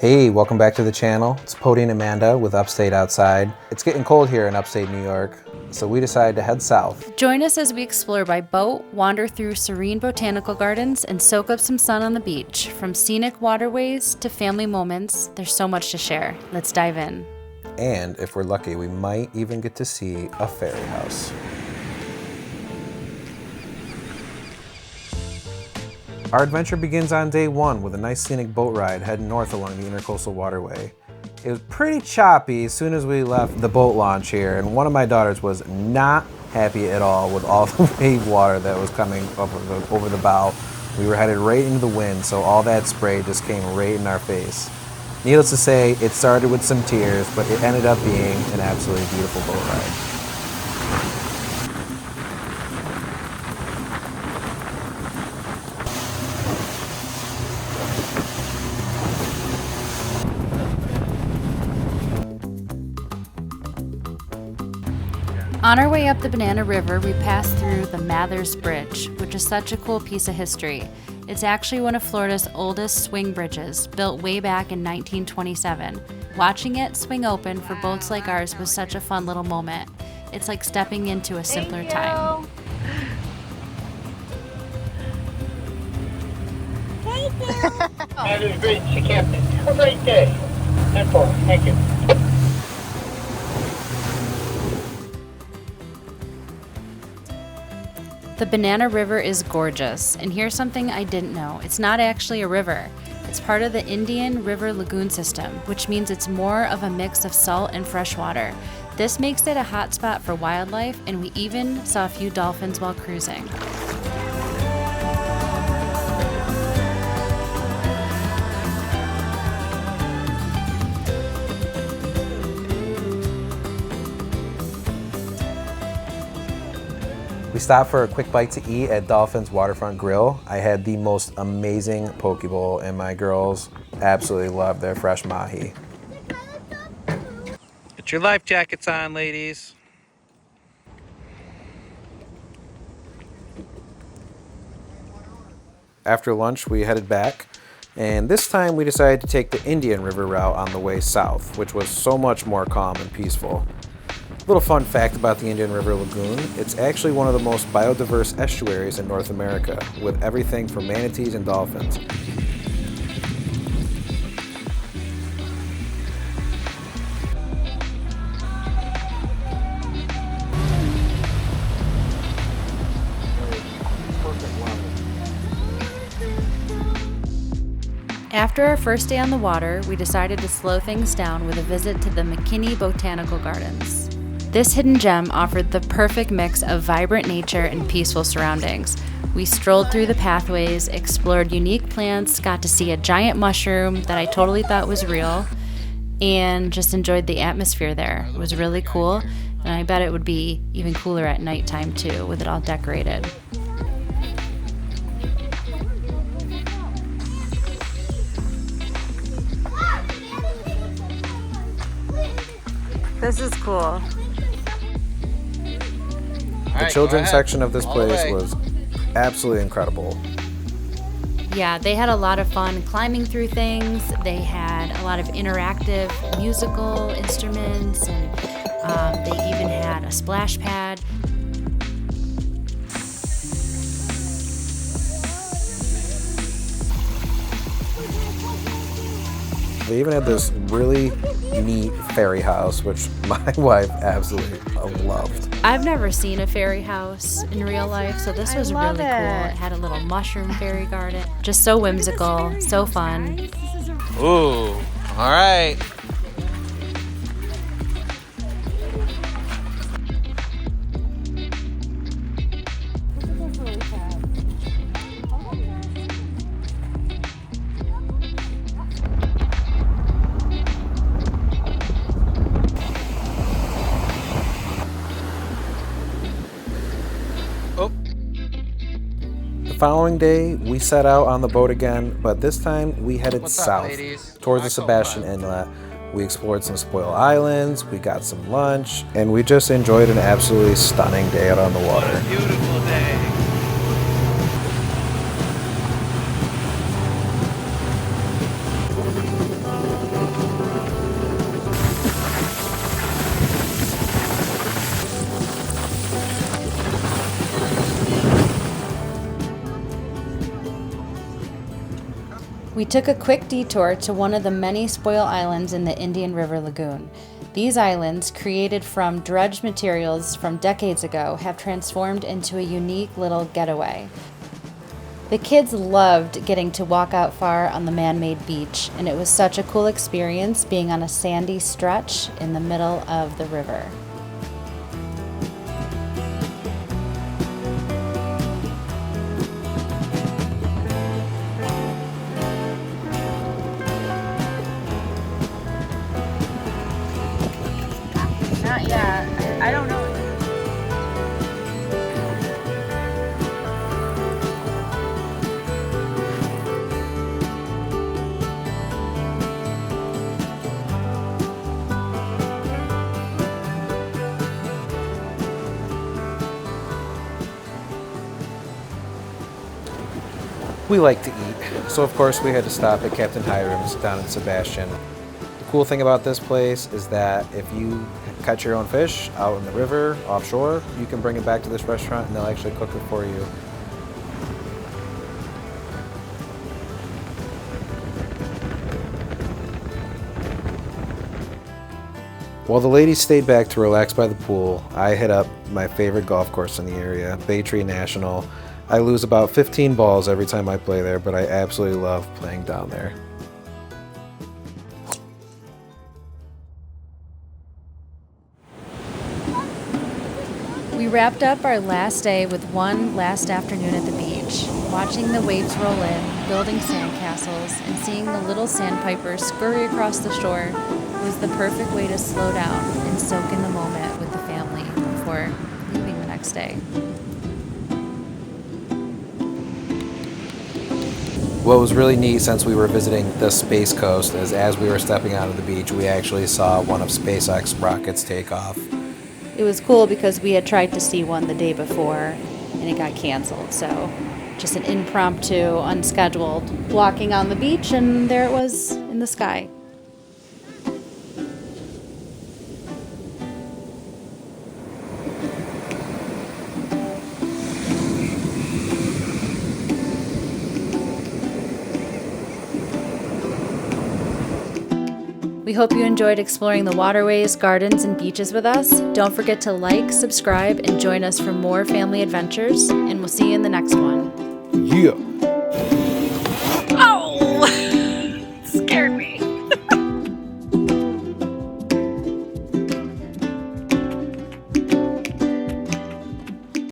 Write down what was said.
Hey, welcome back to the channel. It's Pody and Amanda with Upstate Outside. It's getting cold here in upstate New York, so we decided to head south. Join us as we explore by boat, wander through serene botanical gardens, and soak up some sun on the beach. From scenic waterways to family moments, there's so much to share. Let's dive in. And if we're lucky, we might even get to see a fairy house. Our adventure begins on day one with a nice scenic boat ride heading north along the Intercoastal Waterway. It was pretty choppy as soon as we left the boat launch here, and one of my daughters was not happy at all with all the wave water that was coming up over the bow. We were headed right into the wind, so all that spray just came right in our face. Needless to say, it started with some tears, but it ended up being an absolutely beautiful boat ride. On our way up the Banana River, we passed through the Mathers Bridge, which is such a cool piece of history. It's actually one of Florida's oldest swing bridges, built way back in 1927. Watching it swing open for boats like ours was such a fun little moment. It's like stepping into a simpler time. Thank you. Mathers Bridge, Captain. Have a great day. Thank you. The Banana River is gorgeous, and here's something I didn't know. It's not actually a river. It's part of the Indian River Lagoon system, which means it's more of a mix of salt and fresh water. This makes it a hot spot for wildlife, and we even saw a few dolphins while cruising. We stopped for a quick bite to eat at Dolphin's Waterfront Grill. I had the most amazing poke bowl, and my girls absolutely loved their fresh mahi. Get your life jackets on, ladies. After lunch, we headed back, and this time we decided to take the Indian River route on the way south, which was so much more calm and peaceful. Little fun fact about the Indian River Lagoon, it's actually one of the most biodiverse estuaries in North America, with everything from manatees and dolphins. After our first day on the water, we decided to slow things down with a visit to the McKinney Botanical Gardens. This hidden gem offered the perfect mix of vibrant nature and peaceful surroundings. We strolled through the pathways, explored unique plants, got to see a giant mushroom that I totally thought was real, and just enjoyed the atmosphere there. It was really cool, and I bet it would be even cooler at nighttime too, with it all decorated. This is cool. The children's section of this place was absolutely incredible. Yeah, they had a lot of fun climbing through things. They had a lot of interactive musical instruments, and they even had a splash pad. They even had this really neat fairy house, which my wife absolutely loved. I've never seen a fairy house in real life, so this was really cool. It had a little mushroom fairy garden. Just so whimsical, so fun. Ooh, all right. The following day, we set out on the boat again, but this time we headed south towards the Sebastian Inlet. We explored some spoil islands, we got some lunch, and we just enjoyed an absolutely stunning day out on the water. Beautiful day. We took a quick detour to one of the many spoil islands in the Indian River Lagoon. These islands, created from dredged materials from decades ago, have transformed into a unique little getaway. The kids loved getting to walk out far on the man-made beach, and it was such a cool experience being on a sandy stretch in the middle of the river. Not yet. I don't know. We like to eat, so of course we had to stop at Captain Hiram's down in Sebastian. The cool thing about this place is that if you catch your own fish out in the river, offshore, you can bring it back to this restaurant and they'll actually cook it for you. While the ladies stayed back to relax by the pool, I hit up my favorite golf course in the area, Baytree National. I lose about 15 balls every time I play there, but I absolutely love playing down there. We wrapped up our last day with one last afternoon at the beach, watching the waves roll in, building sandcastles, and seeing the little sandpipers scurry across the shore was the perfect way to slow down and soak in the moment with the family before leaving the next day. What was really neat since we were visiting the Space Coast is as we were stepping out of the beach, we actually saw one of SpaceX rockets take off. It was cool because we had tried to see one the day before and it got canceled. So just an impromptu, unscheduled walking on the beach, and there it was in the sky. We hope you enjoyed exploring the waterways, gardens, and beaches with us. Don't forget to like, subscribe, and join us for more family adventures, and we'll see you in the next one. Yeah.